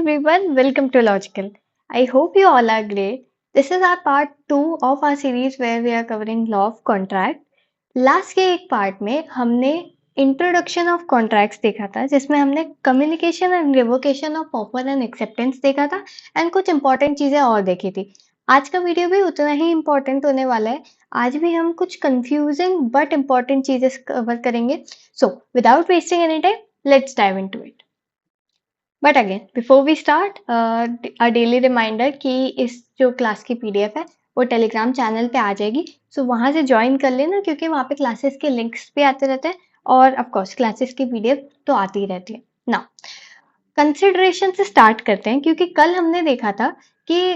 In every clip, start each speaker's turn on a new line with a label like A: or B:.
A: everyone, welcome to Logical. I hope you all are great. This is our part 2 of our series where we are covering law of contract. Last के एक part में हमने introduction of contracts देखा था जिसमें हमने communication and revocation of offer and acceptance देखा था एंड कुछ इंपॉर्टेंट चीजें और देखी थी। आज का वीडियो भी उतना ही इंपॉर्टेंट होने वाला है। आज भी हम कुछ कंफ्यूजिंग बट इंपॉर्टेंट चीजें कवर करेंगे। So without wasting any time let's dive into it. But again before we start a daily reminder कि इस जो क्लास की पीडीएफ है वो टेलीग्राम चैनल पे आ जाएगी। सो वहां से ज्वाइन कर लेना क्योंकि वहां पे क्लासेस के लिंक्स भी आते रहते हैं और ऑफ कोर्स क्लासेस की पीडीएफ तो आती ही रहती है ना। कंसिडरेशन से स्टार्ट करते हैं क्योंकि कल हमने देखा था कि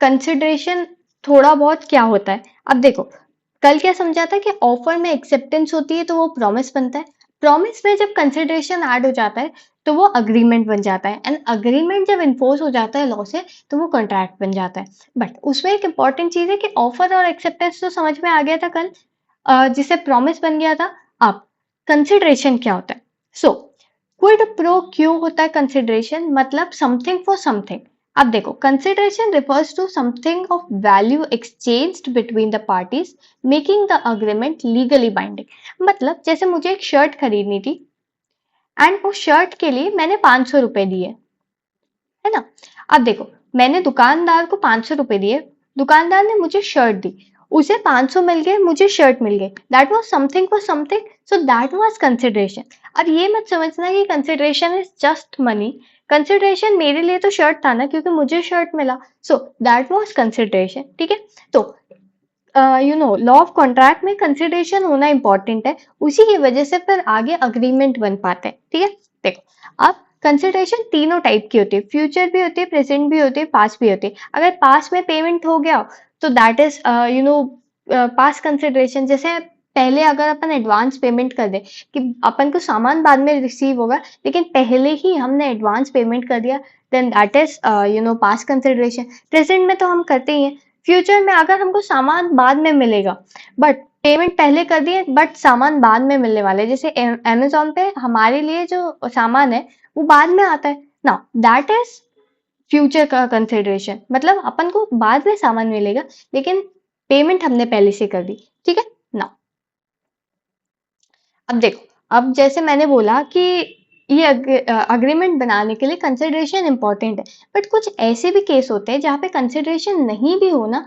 A: कंसिडरेशन थोड़ा बहुत क्या होता है। अब देखो, कल क्या समझा था कि ऑफर में एक्सेप्टेंस होती है तो वो प्रॉमिस बनता है। प्रॉमिस में जब कंसिडरेशन ऐड हो जाता है तो वो अग्रीमेंट बन जाता है एंड अग्रीमेंट जब इन्फोर्स हो जाता है लॉ से तो वो कॉन्ट्रैक्ट बन जाता है। बट उसमें एक इंपॉर्टेंट चीज है कि ऑफर और एक्सेप्टेंस तो समझ में आ गया था कल, जिसे प्रॉमिस बन गया था। अब कंसिडरेशन क्या होता है? सो क्विड प्रो क्यों होता है कंसिडरेशन, मतलब समथिंग फॉर समथिंग। अब देखो, consideration refers to something of value exchanged between the parties making the agreement legally binding. मतलब जैसे मुझे एक शर्ट खरीदनी थी एंड उस शर्ट के लिए मैंने 500 रुपए दिए, है ना। अब देखो, मैंने दुकानदार को 500 रुपए दिए, दुकानदार ने मुझे शर्ट दी, उसे 500 मिल गए, मुझे शर्ट मिल गई। That was something for something, so that was consideration. अब ये मत समझना कि consideration is just money. Consideration मेरे लिए तो शर्ट था ना, क्योंकि मुझे शर्ट मिला, सो दैट वॉज कंसिडरेशन। ठीक है, तो लॉ ऑफ कॉन्ट्रैक्ट में कंसिडरेशन होना इंपॉर्टेंट है, उसी की वजह से फिर आगे अग्रीमेंट बन पाते हैं। ठीक है, देखो, अब कंसिडरेशन तीनों टाइप की होती है, फ्यूचर भी होती है, प्रेजेंट भी होती है, पास्ट भी होती है। अगर पास्ट में पेमेंट हो गया तो दैट इज पास्ट कंसिडरेशन। जैसे पहले अगर अपन एडवांस पेमेंट कर दे कि अपन को सामान बाद में रिसीव होगा लेकिन पहले ही हमने एडवांस पेमेंट कर दिया, then that is past consideration. Present में तो हम करते ही हैं। फ्यूचर में अगर हमको सामान बाद में मिलेगा बट पेमेंट पहले कर दिए बट सामान बाद में मिलने वाला है, जैसे अमेजोन पे हमारे लिए जो सामान है वो बाद में आता है ना, दैट इज फ्यूचर का कंसिडरेशन। मतलब अपन को बाद में सामान मिलेगा लेकिन पेमेंट हमने पहले से कर दी। ठीक है ना। अब देखो, अब जैसे मैंने बोला कि ये अग्रीमेंट बनाने के लिए कंसिडरेशन इंपॉर्टेंट है, बट कुछ ऐसे भी केस होते हैं जहाँ पे कंसिडरेशन नहीं भी हो ना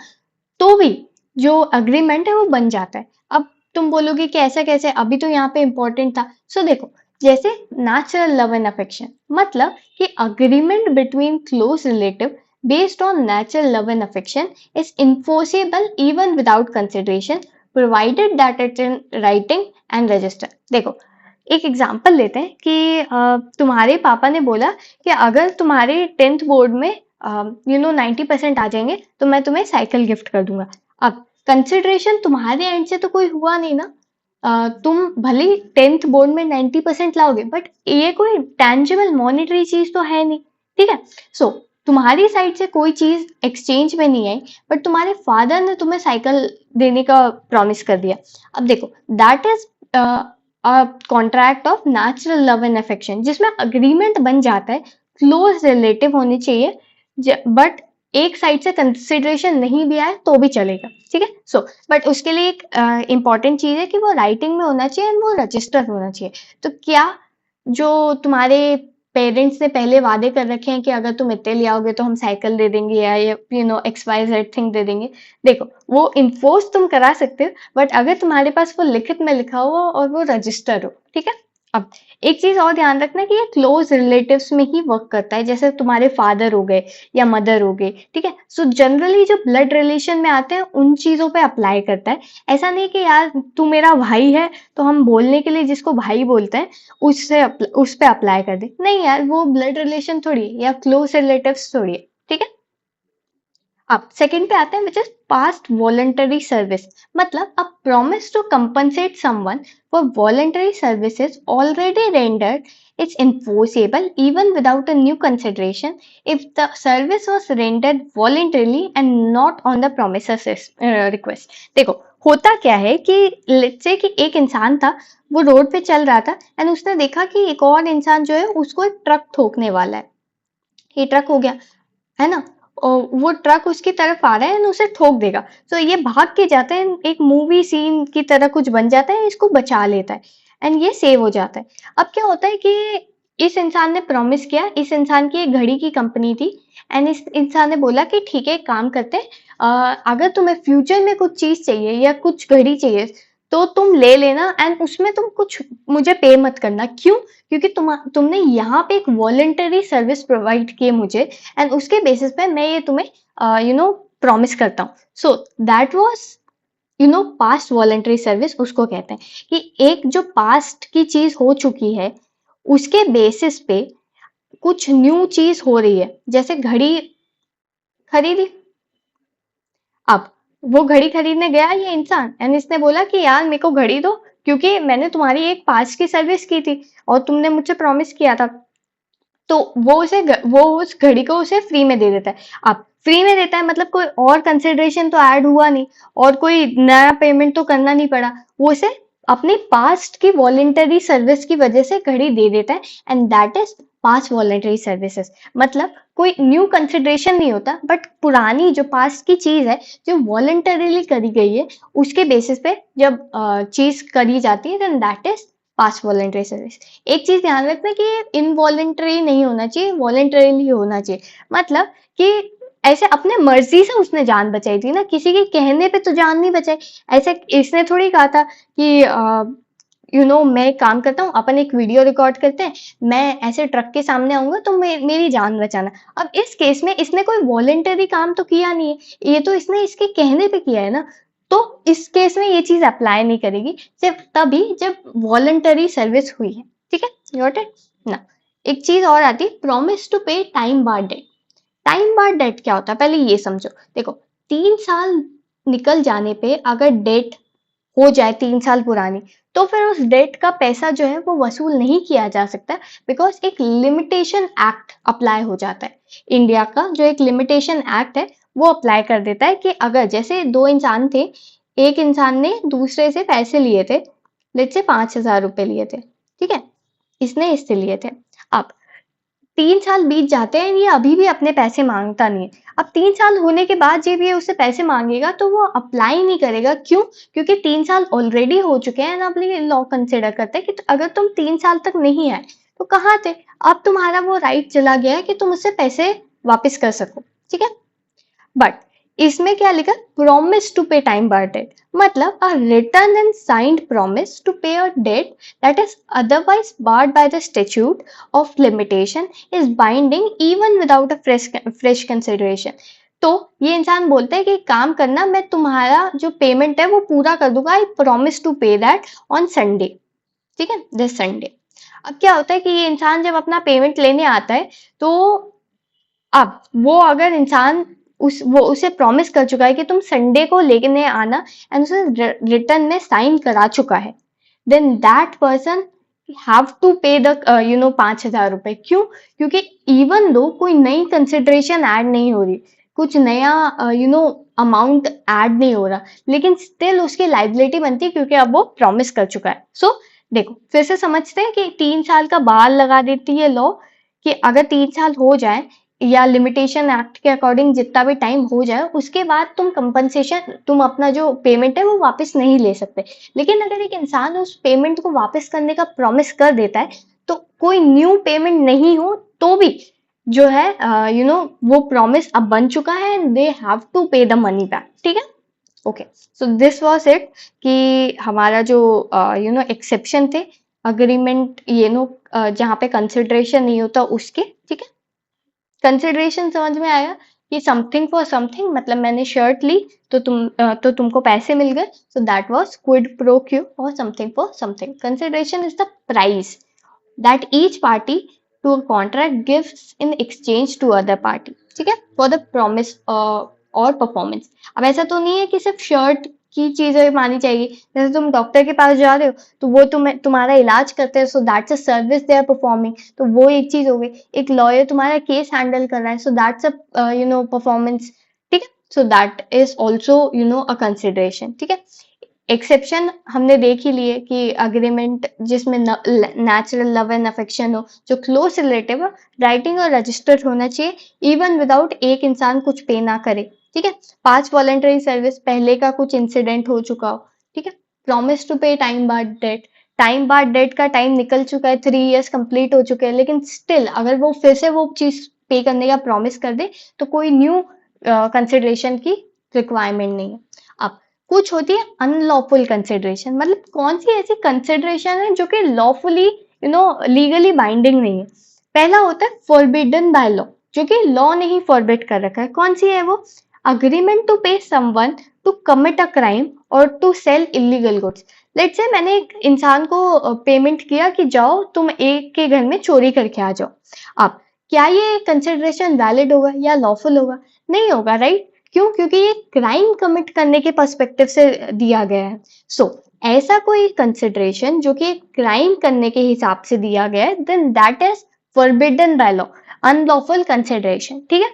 A: तो भी जो अग्रीमेंट है वो बन जाता है। अब तुम बोलोगे कि ऐसा कैसे, अभी तो यहाँ पे इंपॉर्टेंट था। सो देखो, जैसे नेचुरल लव एंड अफेक्शन, मतलब कि agreement between close relative based on natural love and affection is enforceable even without consideration provided that it in writing and register. देखो, एक एग्जाम्पल लेते हैं कि तुम्हारे पापा ने बोला कि अगर तुम्हारे 10th बोर्ड में 90% आ जाएंगे तो मैं तुम्हें साइकिल गिफ्ट कर दूंगा। अब कंसिडरेशन तुम्हारे एंड से तो कोई हुआ नहीं ना, तुम भले 10th बोर्ड में 90% लाओगे बट ये कोई टेंजिबल मॉनेटरी चीज तो है नहीं। ठीक है, सो तुम्हारी साइड से कोई चीज एक्सचेंज में नहीं आई बट तुम्हारे फादर ने तुम्हें साइकिल देने का प्रॉमिस कर दिया। अब देखो, that is contract of natural love and affection जिसमें अग्रीमेंट बन जाता है, क्लोज रिलेटिव होने चाहिए बट एक साइड से कंसिडरेशन नहीं भी आए तो भी चलेगा। ठीक है, सो बट उसके लिए एक इंपॉर्टेंट चीज है कि वो राइटिंग में होना चाहिए एंड वो रजिस्टर होना चाहिए। तो क्या जो तुम्हारे पेरेंट्स ने पहले वादे कर रखे हैं कि अगर तुम इतने ले आओगे तो हम साइकिल दे देंगे या XYZ थिंग दे देंगे, देखो वो इन्फोर्स तुम करा सकते हो बट अगर तुम्हारे पास वो लिखित में लिखा हो और वो रजिस्टर हो। ठीक है, अब एक चीज और ध्यान रखना कि ये क्लोज रिलेटिव्स में ही वर्क करता है, जैसे तुम्हारे फादर हो गए या मदर हो गए। ठीक है, सो जनरली जो ब्लड रिलेशन में आते हैं उन चीजों पे अप्लाई करता है। ऐसा नहीं कि यार तू मेरा भाई है तो हम बोलने के लिए जिसको भाई बोलते हैं उस पे अप्लाई कर दे, नहीं यार, वो ब्लड रिलेशन थोड़ी है या क्लोज रिलेटिव्स थोड़ी है। ठीक है, अब सेकंड पे आते हैं which is past voluntary service, मतलब a promise to compensate someone for voluntary services already rendered. It's enforceable even without a new consideration if the service was rendered voluntarily and not on the promises request। देखो, होता क्या है कि let's say कि एक इंसान था, वो रोड पे चल रहा था एंड उसने देखा कि एक और इंसान जो है उसको एक ट्रक ठोकने वाला है ये ट्रक हो गया, है ना? और वो ट्रक उसकी तरफ आ रहा है एंड उसे ठोक देगा। तो ये भाग के जाता है, एक मूवी सीन की तरह कुछ बन जाता है, इसको बचा लेता है एंड ये सेव हो जाता है। अब क्या होता है कि इस इंसान ने प्रॉमिस किया, इस इंसान की एक घड़ी की कंपनी थी एंड इस इंसान ने बोला कि ठीक है, एक काम करते हैं, अगर तुम्हें फ्यूचर में कुछ चीज चाहिए या कुछ घड़ी चाहिए तो तुम ले लेना एंड उसमें तुम कुछ मुझे पे मत करना। क्यों? क्योंकि तुमने यहाँ पे एक वॉलंटरी सर्विस प्रोवाइड की है मुझे एंड उसके बेसिस पे मैं ये तुम्हें प्रॉमिस करता हूँ। सो that was past voluntary service उसको कहते हैं कि एक जो पास्ट की चीज हो चुकी है उसके बेसिस पे कुछ न्यू चीज हो रही है। जैसे घड़ी खरीदी, अब वो घड़ी खरीदने गया ये इंसान एंड इसने बोला कि यार मेरे को घड़ी दो, क्योंकि मैंने तुम्हारी एक पास्ट की सर्विस की थी और तुमने मुझे प्रॉमिस किया था। तो वो उस घड़ी को उसे फ्री में दे देता है। अब फ्री में देता है मतलब कोई और कंसिडरेशन तो ऐड हुआ नहीं और कोई नया पेमेंट तो करना नहीं पड़ा। वो उसे अपनी पास्ट की वॉलेंटरी सर्विस की वजह से घड़ी दे देता है and that is past voluntary services. मतलब कोई न्यू कंसिडरेशन नहीं होता बट पुरानी जो पास्ट की चीज है जो वॉलेंटरीली करी गई है उसके बेसिस पे जब चीज करी जाती है then that is past voluntary service. एक चीज ध्यान रखना कि इनवॉलेंटरी नहीं होना चाहिए, वॉलेंटरीली होना चाहिए। मतलब कि ऐसे अपने मर्जी से उसने जान बचाई थी ना, किसी के कहने पे तो जान नहीं बचाई। ऐसे इसने थोड़ी कहा था कि मैं एक काम करता हूँ, अपन एक वीडियो रिकॉर्ड करते हैं, मैं ऐसे ट्रक के सामने आऊंगा तो मेरी जान बचाना। अब इस केस में इसने कोई वॉलेंटरी काम तो किया नहीं है, ये तो इसने इसके कहने पे किया है ना। तो इस केस में ये चीज अप्लाई नहीं करेगी, सिर्फ तभी जब वॉलंटरी सर्विस हुई है। ठीक है, गॉट इट ना। एक चीज और आती है, promise to pay time bar date. Time bar date क्या होता है पहले ये समझो। देखो, 3 साल निकल जाने पे अगर डेट हो जाए 3 साल पुरानी तो फिर उस डेट का पैसा जो है वो वसूल नहीं किया जा सकता, बिकॉज एक लिमिटेशन एक्ट अप्लाई हो जाता है। इंडिया का जो एक लिमिटेशन एक्ट है वो अप्लाई कर देता है कि अगर जैसे दो इंसान थे, एक इंसान ने दूसरे से पैसे लिए थे, लेट्स से 5,000 रुपए लिए थे, ठीक है, इसने इससे लिए थे। अब 3 साल बीत जाते हैं, ये अभी भी अपने पैसे मांगता नहीं है। अब 3 साल होने के बाद जब ये उससे पैसे मांगेगा तो वो अप्लाई नहीं करेगा। क्यों? क्योंकि 3 साल ऑलरेडी हो चुके हैं। अब ये लॉ कंसिडर करते हैं कि अगर तुम 3 साल तक नहीं आए तो कहाँ थे, अब तुम्हारा वो राइट चला गया है कि तुम उससे पैसे वापस कर सको। ठीक है, बट इसमें क्या लिखा, promise to pay time bar debt, मतलब a written and signed promise to pay a debt that is otherwise barred by the statute of limitation is binding even without a fresh consideration. तो ये इंसान बोलता है कि एक काम करना, मैं तुम्हारा जो पेमेंट है वो पूरा कर दूंगा, आई प्रॉमिस टू पे दैट ऑन संडे। ठीक है, दिस संडे। अब क्या होता है कि ये इंसान जब अपना पेमेंट लेने आता है तो अब वो अगर इंसान वो उसे प्रॉमिस कर चुका है कि तुम संडे को लेने आना एंड उसे रिटर्न में साइन करा चुका है, then that person have to pay the 5,000 रुपए। क्यों? क्योंकि इवन दो कोई नई कंसिडरेशन ऐड नहीं हो रही, कुछ नया अमाउंट ऐड नहीं हो रहा, लेकिन स्टिल उसकी लाइबिलिटी बनती है क्योंकि अब वो प्रॉमिस कर चुका है। सो देखो फिर से समझते हैं कि 3 साल का बार लगा देती है लॉ कि अगर 3 साल हो जाए या लिमिटेशन एक्ट के अकॉर्डिंग जितना भी टाइम हो जाए उसके बाद तुम कंपनसेशन, तुम अपना जो पेमेंट है वो वापस नहीं ले सकते। लेकिन अगर एक इंसान उस पेमेंट को वापस करने का प्रॉमिस कर देता है तो कोई न्यू पेमेंट नहीं हो तो भी जो है वो प्रॉमिस अब बन चुका है and they have to pay the money back. ठीक है, okay, so this was it कि हमारा जो एक्सेप्शन थे अग्रीमेंट जहाँ पे कंसिडरेशन नहीं होता उसके। ठीक है, कंसिडरेशन समझ में आया कि समथिंग फॉर समथिंग, मतलब मैंने शर्ट ली तो तुमको पैसे मिल गए, so that was quid pro quo और something for something. Consideration is the price that each party to a contract gives in exchange to other party. ठीक है, फॉर द प्रॉमिस और परफॉर्मेंस। अब ऐसा तो नहीं है कि सिर्फ शर्ट की चीजें मानी चाहिए। जैसे तुम डॉक्टर के पास जा रहे हो तो वो तुम्हारा इलाज करते हैं, so that's a service they are performing, तो वो एक चीज हो गई। एक लॉयर तुम्हारा केस हैंडल कर रहा है, सो दैट्स अ परफॉर्मेंस। ठीक है, so that is also a consideration. ठीक है, एक्सेप्शन हमने देख ही लिए कि अग्रीमेंट जिसमें नेचुरल लव एंड अफेक्शन हो, जो क्लोज रिलेटिव हो, राइटिंग और रजिस्टर्ड होना चाहिए, इवन विदाउट एक इंसान कुछ पे ना करे। ठीक है। 5 वॉलंटरी सर्विस, पहले का कुछ इंसिडेंट हो चुका हो। ठीक है। Promise to pay time barred debt, time barred debt का टाइम निकल चुका है, 3 इयर्स कंप्लीट हो चुके हैं, लेकिन स्टिल अगर वो फिर से वो चीज पे करने का प्रॉमिस कर दे तो कोई न्यू कंसिडरेशन की रिक्वायरमेंट नहीं है। अब कुछ होती है अनलॉफुल कंसिडरेशन, मतलब कौन सी ऐसी कंसिडरेशन है जो कि लॉफुली लीगली बाइंडिंग नहीं है। पहला होता है फॉरबिडन बाय लॉ, जो कि लॉ ने ही फॉरबिड कर रखा है। कौन सी है वो? Agreement to pay someone to commit a crime और to sell illegal goods. Let's say मैंने एक इंसान को पेमेंट किया कि जाओ तुम एक के घर में चोरी करके आ जाओ। अब क्या ये कंसिडरेशन वैलिड होगा या लॉफुल होगा? नहीं होगा, राइट? क्यों? क्योंकि ये क्राइम कमिट करने के पर्सपेक्टिव से दिया गया है। ऐसा कोई कंसिडरेशन जो कि क्राइम करने के हिसाब से दिया गया है, then that is forbidden by law, unlawful consideration. ठीक है।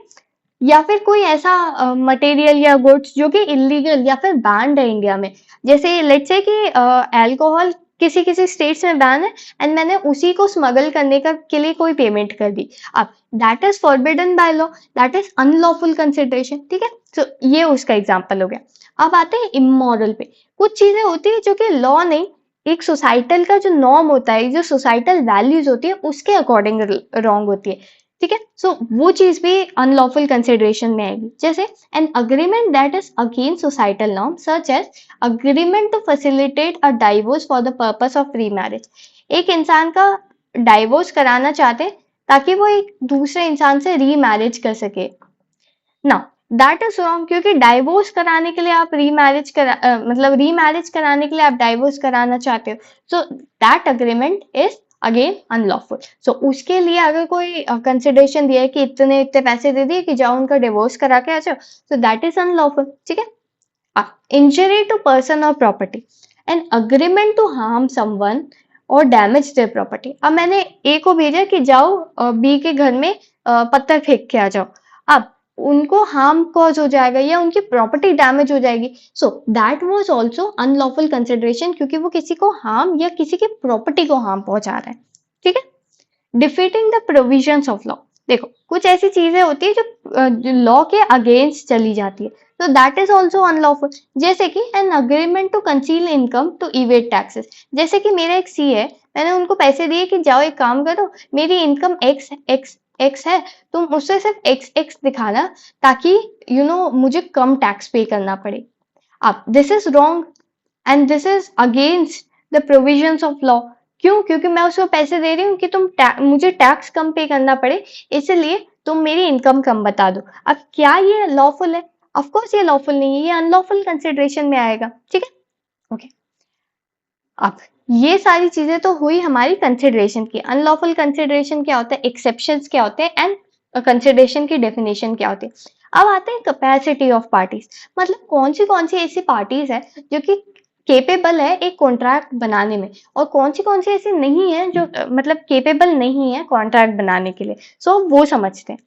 A: या फिर कोई ऐसा मटेरियल या गुड्स जो कि इलीगल या फिर बैंड है इंडिया में, जैसे लेट्स से कि अल्कोहल किसी किसी स्टेट्स में बैन है एंड मैंने उसी को स्मगल करने का के लिए कोई पेमेंट कर दी। अब that is forbidden by law, that is unlawful consideration. ठीक है। तो ये उसका एग्जांपल हो गया। अब आते हैं इमोरल पे। कुछ चीजें होती है जो कि लॉ नहीं, एक सोसाइटल का जो नॉर्म होता है, जो सोसाइटल वैल्यूज होती है उसके अकॉर्डिंग रॉन्ग होती है। ठीक है। वो चीज भी अनलॉफुल कंसिडरेशन में आएगी। जैसे an agreement that is against societal norm such as agreement to facilitate a divorce for the purpose of remarriage. एक इंसान का डाइवोर्स कराना चाहते ताकि वो एक दूसरे इंसान से री मैरिज कर सके। ना, दैट इज रॉन्ग, क्योंकि डाइवोर्स कराने के लिए आप मतलब री मैरिज कराने के लिए आप डाइवोर्स कराना चाहते हो, so that agreement is again unlawful. So उसके लिए अगर कोई कंसिडरेशन दिया है कि इतने इतने पैसे दे दिए कि जाओ उनका डिवोर्स करा के आ जाओ, सो दैट इज अनलॉफुल। ठीक है। इंजरी टू पर्सन और property, an agreement to harm someone और डैमेज देयर प्रॉपर्टी। अब मैंने ए को भेजा कि जाओ बी के घर में पत्थर फेंक के आ जाओ। अब उनको हार्म कॉज हो जाएगा या उनकी प्रॉपर्टी डैमेज हो जाएगी, सो that was also unlawful consideration, क्योंकि वो किसी को हार्म या किसी की प्रॉपर्टी को हार्म पहुंचा रहा है। ठीक है। Defeating the provisions of law, देखो कुछ ऐसी चीजें होती है जो लॉ के अगेंस्ट चली जाती है, तो दैट इज ऑल्सो अनलॉफुल। जैसे कि an agreement to conceal income to evade taxes. जैसे कि मेरा एक सी है, मैंने उनको पैसे दिए कि जाओ एक काम करो, मेरी इनकम एक्स एक्स एक्स है, तुम उससे सिर्फ एक्स एक्स दिखाना ताकि मुझे कम टैक्स पे करना पड़े। अब this is wrong and this is against the provisions of law. क्यों? क्योंकि मैं उसको पैसे दे रही हूँ कि मुझे टैक्स कम पे करना पड़े, इसलिए तुम मेरी इनकम कम बता दो। अब क्या ये लॉफुल है? ऑफ कोर्स ये लॉफुल नहीं है, ये अनलॉफुल कंसिडरेशन में आएगा। ठीक है। ओके। अब ये सारी चीजें तो हुई हमारी कंसिडरेशन की। अनलॉफुल कंसिडरेशन क्या होता है, एक्सेप्शंस क्या होते हैं, एंड कंसिडरेशन की डेफिनेशन क्या होती है। अब आते हैं कैपेसिटी ऑफ पार्टीज, मतलब कौन सी ऐसी पार्टीज है जो कि केपेबल है एक कॉन्ट्रैक्ट बनाने में, और कौन सी ऐसी नहीं है जो मतलब केपेबल नहीं है कॉन्ट्रैक्ट बनाने के लिए। वो समझते हैं।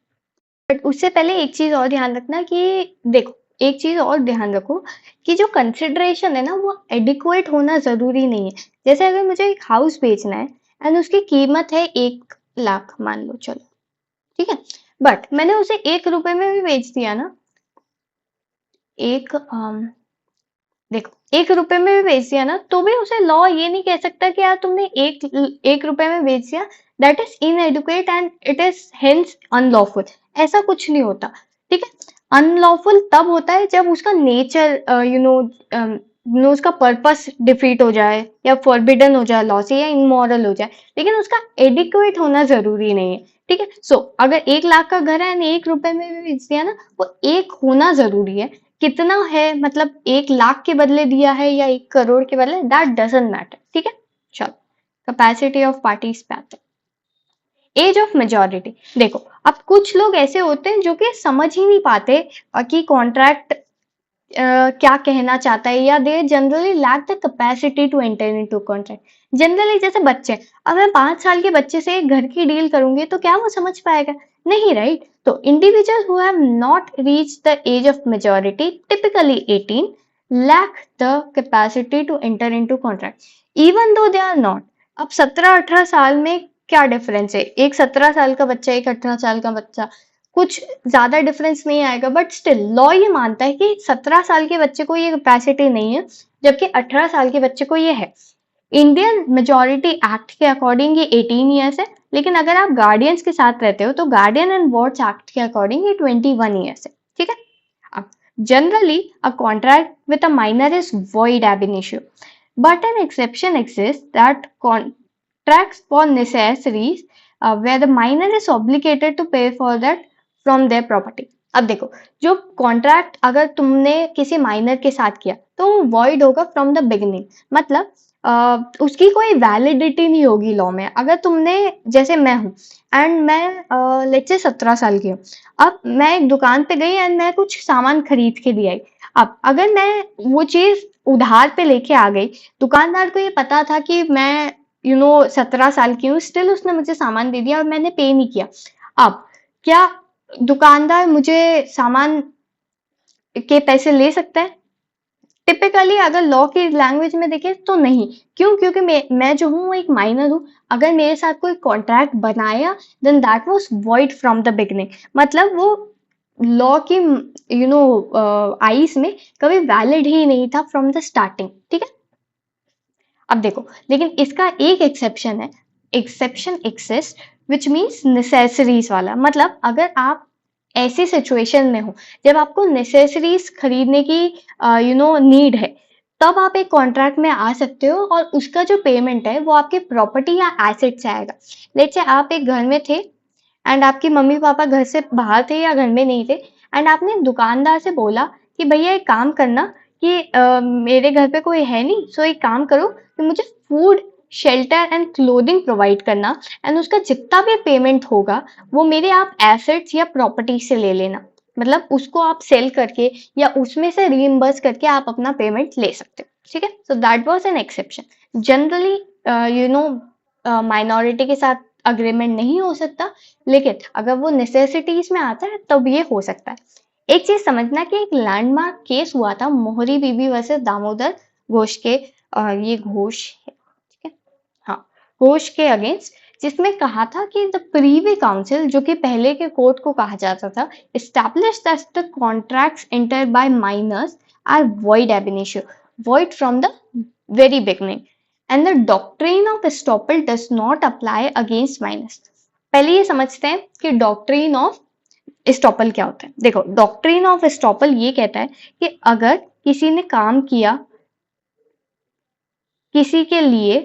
A: बट उससे पहले एक चीज और ध्यान रखना कि देखो, एक चीज और ध्यान रखो कि जो कंसिडरेशन है ना वो एडिक्वेट होना जरूरी नहीं है। जैसे अगर मुझे एक हाउस बेचना है एंड उसकी कीमत है 1 लाख मान लो, चलो ठीक है, बट मैंने उसे 1 रुपए में भी बेच दिया ना, एक देखो 1 रुपए में भी बेच दिया ना, तो भी उसे लॉ ये नहीं कह सकता कि यार तुमने एक रुपए में बेच दिया, that is inadequate and it is hence unlawful. ऐसा कुछ नहीं होता। ठीक है। अनलॉफुल तब होता है जब उसका नेचर उसका पर्पस डिफीट हो जाए या फॉरबिडन हो जाए लॉ से या इमोरल हो जाए, लेकिन उसका एडिक्वेट होना जरूरी नहीं है। ठीक है। अगर 1 लाख का घर है 1 रुपए में भी बेच दिया ना, वो एक होना जरूरी है। कितना है, मतलब 1 लाख के बदले दिया है या 1 करोड़ के बदले, दैट डजंट मैटर। ठीक है। चलो कैपेसिटी ऑफ पार्टीज पे आते हैं। एज ऑफ मेजोरिटी, देखो अब कुछ लोग ऐसे होते हैं जो कि समझ ही नहीं पाते कि कॉन्ट्रैक्ट क्या कहना चाहता है, या they generally lack the capacity to enter into contract. Generally जैसे बच्चे, अब मैं 5 साल के बच्चे से एक घर की डील करूंगी तो क्या वो समझ पाएगा? नहीं, राइट? तो individual who have not reach the age of majority, typically 18, lack the capacity to enter into contract even though they are not। अब 17-18 साल में क्या डिफरेंस है? एक 17 साल का बच्चा, एक 18 साल का बच्चा, कुछ ज्यादा डिफरेंस नहीं आएगा, बट स्टिल लॉ ये मानता है कि 17 साल के बच्चे को ये कैपेसिटी नहीं है, जबकि 18 साल के बच्चे को ये है। इंडियन मेजोरिटी एक्ट के अकॉर्डिंग ये 18 ईयर्स है, लेकिन अगर आप गार्डियंस के साथ रहते हो तो गार्डियन एंड वॉर्ड्स एक्ट के अकॉर्डिंग ये 21 ईयर्स है। ठीक है। अब generally a contract with a minor is void ab initio, but an exception exists that contracts for necessaries where the minor is obligated to pay for that from their property। अब देखो, जो contract अगर तुमने किसी minor के साथ किया तो वो void होगा फ्रॉम द बिगिनिंग, मतलब उसकी कोई वैलिडिटी नहीं होगी लॉ में। अगर तुमने, जैसे मैं हूँ एंड मैं लेट्स से 17 साल की हूँ, अब मैं एक दुकान पे गई एंड मैं कुछ सामान खरीद के ले आई। अब अगर मैं वो चीज उधार पे लेके आ गई, दुकानदार को ये पता था कि मैं 17 साल की हूँ, स्टिल उसने मुझे सामान दे दिया और मैंने पे नहीं किया। अब क्या दुकानदार मुझे सामान के पैसे ले सकता है? टिपिकली अगर लॉ की लैंग्वेज में देखें तो नहीं। क्यों? क्योंकि मैं जो हूँ वो एक माइनर हूँ। अगर मेरे साथ कोई कॉन्ट्रैक्ट बनाया then that was void from the beginning, मतलब वो लॉ की आईज में कभी वैलिड ही नहीं था फ्रॉम द स्टार्टिंग। ठीक है। अब देखो, लेकिन इसका एक एक्सेप्शन है, exception exist which means necessaries वाला। मतलब अगर आप ऐसी सिचुएशन में हो जब आपको नेसेसरीज खरीदने की नीड है, तब आप एक कॉन्ट्रैक्ट में आ सकते हो और उसका जो पेमेंट है वो आपके प्रॉपर्टी या एसेट से आएगा। लेट्स से आप एक घर में थे एंड आपके मम्मी पापा घर से बाहर थे या घर में नहीं थे, एंड आपने दुकानदार से बोला कि भैया एक काम करना कि मेरे घर पे कोई है नहीं, सो एक काम करो कि मुझे food, shelter and clothing provide करना, एंड उसका जितना भी पेमेंट होगा वो मेरे आप एसेट्स या प्रॉपर्टी से ले लेना। मतलब उसको आप सेल करके या उसमें से रीइंबर्स करके आप अपना पेमेंट ले सकते हो। ठीक है। सो that was an exception. Generally minority के साथ अग्रीमेंट नहीं हो सकता, लेकिन अगर वो नेसेसिटीज में आता है तब ये हो सकता है। एक चीज समझना कि एक लैंडमार्क केस हुआ था मोहरी बीबी वर्सेस दामोदर घोष के, ये घोष है, ठीक है, हाँ, घोष के अगेंस्ट, जिसमें कहा था कि द प्रीवी काउंसिल, जो कि पहले के कोर्ट को कहा जाता था, establish that the contracts entered by minors are void ab initio, void from the very beginning, and the doctrine of estoppel does not apply against minors। पहले ये समझते हैं कि डॉक्ट्रिन ऑफ एस्टॉपल क्या होता है। देखो, डॉक्ट्रिन ऑफ एस्टॉपल ये कहता है कि अगर किसी ने काम किया किसी के लिए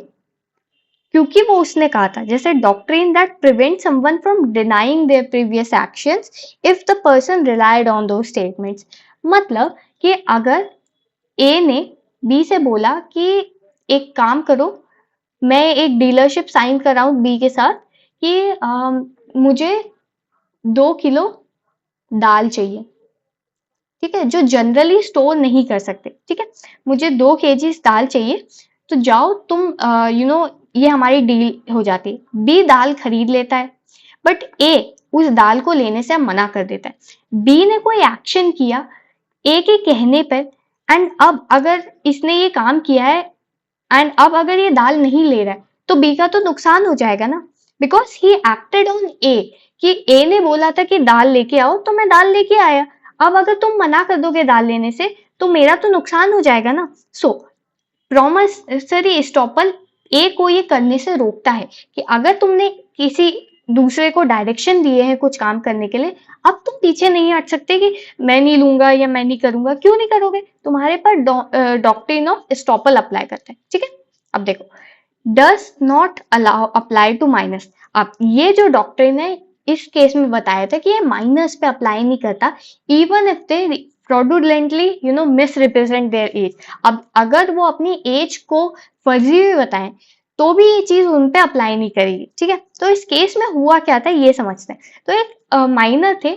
A: क्योंकि वो उसने कहा था, जैसे doctrine that prevent someone from denying there previous actions if the person relied on those statements. मतलब कि अगर ए ने बी से बोला कि एक काम करो, मैं एक डीलरशिप साइन कर रहा हूँ बी के साथ कि मुझे 2 किलो दाल चाहिए, ठीक है, जो जनरली स्टोर नहीं कर सकते। ठीक है, मुझे 2 kg दाल चाहिए, तो जाओ तुम ये हमारी डील हो जाती है। बी दाल खरीद लेता है, बट ए उस दाल को लेने से मना कर देता है। बी ने कोई एक्शन किया ए के कहने पर, एंड अब अगर इसने ये काम किया है एंड अब अगर ये दाल नहीं ले रहा है तो बी का तो नुकसान हो जाएगा ना, बिकॉज ही एक्टेड ऑन ए, कि ए ने बोला था कि दाल लेके आओ तो मैं दाल लेके आया। अब अगर तुम मना कर दोगे दाल लेने से तो मेरा तो नुकसान हो जाएगा ना। सो प्रॉमिसरी एस्टॉपल ए को ये करने से रोकता है कि अगर तुमने किसी दूसरे को डायरेक्शन दिए हैं कुछ काम करने के लिए, अब तुम पीछे नहीं हट सकते कि मैं नहीं लूंगा या मैं नहीं करूंगा। क्यों नहीं करोगे? तुम्हारे पर डॉक्ट्रिन ऑफ एस्टॉपल अप्लाई करते हैं। ठीक है। अब देखो, does not allow apply to minors. अब ये जो डॉक्ट्रिन है इस केस में बताया था कि ये माइनस पे अप्लाई नहीं करता, even if they fraudulently misrepresent their age. अब अगर वो अपनी एज को फर्जी भी बताएं तो भी ये चीज उन पे अप्लाई नहीं करेगी। ठीक है। तो इस केस में हुआ क्या था ये समझते हैं। तो एक माइनर थे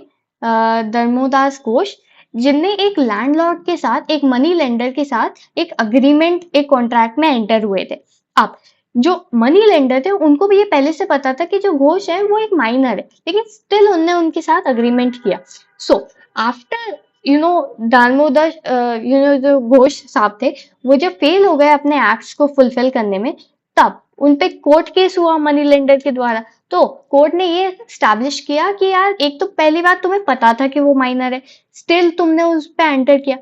A: धर्मोदास घोष, जिनने एक लैंडलॉर्ड के साथ, एक मनी लेंडर के साथ एक अग्रीमेंट, एक कॉन्ट्रैक्ट में एंटर हुए थे। अब जो मनी लेंडर थे उनको भी ये पहले से पता था कि जो घोष है वो एक माइनर है, लेकिन स्टिल उनने उनके साथ अग्रीमेंट किया। सो आफ्टर दामोदर जो घोष साहब थे, वो जब फेल हो गए अपने एक्ट्स को फुलफिल करने में, तब उन पे कोर्ट केस हुआ मनी लेंडर के द्वारा। तो कोर्ट ने ये स्टैब्लिश किया कि यार एक तो पहली बात तुम्हें पता था कि वो माइनर है, स्टिल तुमने उस पे एंटर किया,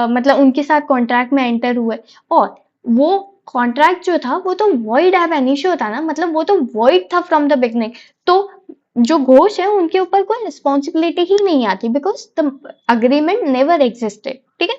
A: मतलब उनके साथ कॉन्ट्रैक्ट में एंटर हुए, और वो कॉन्ट्रैक्ट जो था वो तो वॉइड एब इनिशियो था ना, मतलब वो तो वॉइड था फ्रॉम द बिगनिंग। तो जो घोष है उनके ऊपर कोई रिस्पॉन्सिबिलिटी ही नहीं आती, because the agreement never existed. ठीक है,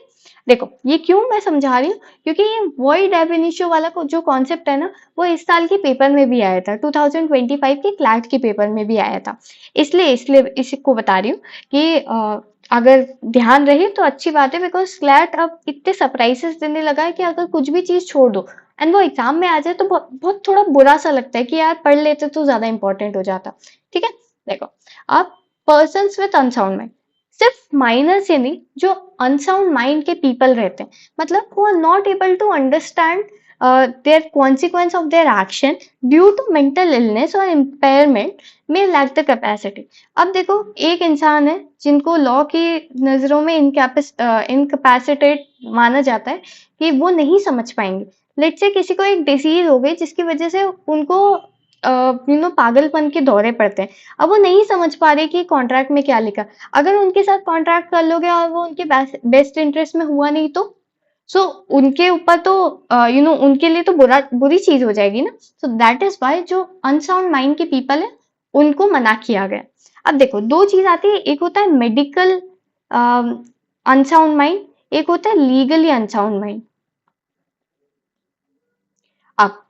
A: देखो ये क्यों मैं समझा रही हूँ, क्योंकि ये वॉइड एब इनिशियो वाला जो कॉन्सेप्ट है ना, वो इस साल के पेपर में भी आया था, 2025 के क्लैट के पेपर में भी आया था। इसलिए इसलिए इसको बता रही हूँ कि अगर ध्यान रहे तो अच्छी बात है, बिकॉज क्लैट अब इतने सरप्राइजेस देने लगा है कि अगर कुछ भी चीज छोड़ दो एंड वो एग्जाम में आ जाए तो बहुत बहुत थोड़ा बुरा सा लगता है कि यार पढ़ लेते तो ज्यादा इंपॉर्टेंट हो जाता। ठीक है, देखो अब पर्सन्स विथ अनसाउंड माइंड, सिर्फ माइनर से नहीं, जो अनसाउंड माइंड के पीपल रहते हैं, मतलब who are not able to understand their consequence of their action due to mental illness और इम्पेयरमेंट में लैक द कैपेसिटी। अब देखो एक इंसान है जिनको लॉ की नजरों में इनकैपेसिटेट माना जाता है कि वो नहीं समझ पाएंगे। लेट्स से किसी को एक डिसीज हो गई जिसकी वजह से उनको पागलपन के दौरे पड़ते हैं। अब वो नहीं समझ पा रहे कि कॉन्ट्रैक्ट में क्या लिखा। अगर उनके साथ कॉन्ट्रैक्ट कर लोगे और वो उनके बेस्ट इंटरेस्ट में हुआ नहीं तो उनके ऊपर तो उनके लिए तो बुरी चीज हो जाएगी ना। सो दैट इज वाई जो अनसाउंड माइंड के पीपल है उनको मना किया गया। अब देखो दो चीज आती है, एक होता है मेडिकल अनसाउंड माइंड, एक होता है लीगली अनसाउंड माइंड। अब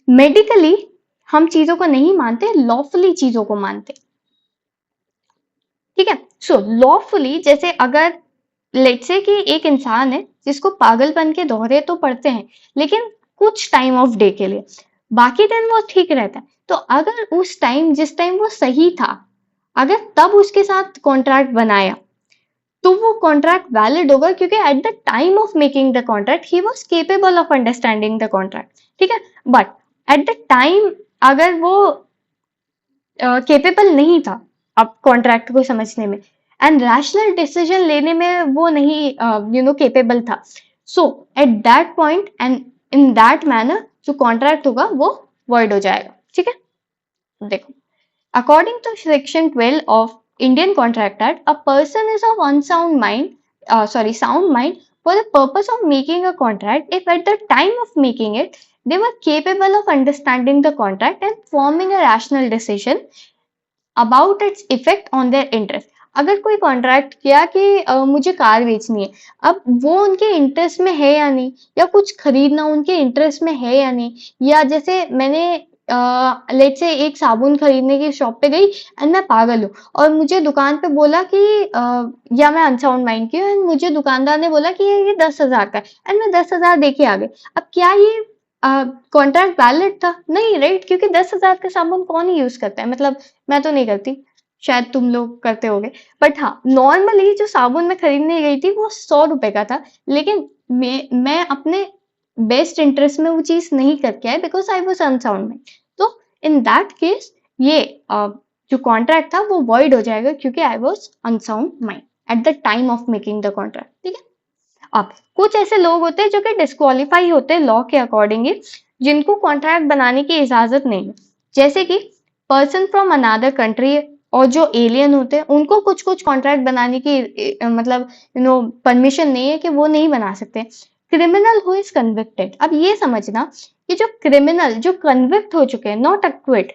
A: मेडिकली हम चीजों को नहीं मानते, लॉफुली चीजों को मानते। ठीक है, सो लॉफुली जैसे अगर लेट्स से कि एक इंसान है जिसको पागलपन के दौरे तो पड़ते हैं लेकिन कुछ टाइम ऑफ डे के लिए, बाकी दिन वो ठीक रहता है, तो अगर उस टाइम जिस टाइम वो सही था, अगर तब उसके साथ कॉन्ट्रैक्ट बनाया तो वो कॉन्ट्रैक्ट वैलिड होगा, क्योंकि at the time of making the contract he was capable of understanding the contract. ठीक है, बट एट द टाइम अगर वो केपेबल नहीं था अब कॉन्ट्रैक्ट को समझने में एंड रैशनल डिसीजन लेने में वो नहीं केपेबल था, so at that point and in that manner जो कॉन्ट्रैक्ट होगा वो वॉइड हो जाएगा। ठीक है, देखो according to section 12 of Indian Contract Act, a person is of unsound mind, sound mind for the purpose of making a contract if at the time of making it they were capable of understanding the contract and forming a rational decision about its effect on their interest। अगर कोई contract किया कि मुझे car बेचनी है, अब वो उनके इंटरेस्ट में है या नहीं, या कुछ खरीदना उनके इंटरेस्ट में है या नहीं, या जैसे मैंने लेट से एक साबुन खरीदने की शॉप पे गई एंड मैं पागल हूँ और मुझे दुकान पे बोला कि या मैं अनसाउंड माइंड की हूँ एंड मुझे दुकानदार ने बोला कि ये 10,000 का है एंड मैं 10,000 दे के आ गई। अब क्या ये कॉन्ट्रैक्ट वैलिड था? नहीं, राइट, क्योंकि 10,000 का साबुन कौन ही यूज करता है, मतलब मैं तो नहीं करती, शायद तुम लोग करते होगे, बट हाँ नॉर्मली जो साबुन मैं खरीदने गई थी वो 100 रुपए का था, लेकिन मैं अपने बेस्ट इंटरेस्ट में वो चीज नहीं करके आए because I was unsound mind. तो इन दैट केस ये जो कॉन्ट्रैक्ट था वो वॉइड हो जाएगा क्योंकि I was unsound mind at the time of making the contract. ठीक है, अब कुछ ऐसे लोग होते हैं जो कि डिस्क्वालीफाई होते हैं लॉ के अकॉर्डिंग, जिनको कॉन्ट्रैक्ट बनाने की इजाजत नहीं है, जैसे कि पर्सन फ्रॉम अनदर कंट्री और जो एलियन होते हैं उनको कुछ कुछ कॉन्ट्रैक्ट बनाने की मतलब परमिशन नहीं है कि वो नहीं बना सकते। क्रिमिनल हु इज कन्विक्टेड, अब ये समझना कि जो क्रिमिनल जो कन्विक्ट हो चुके हैं, नॉट अक्विट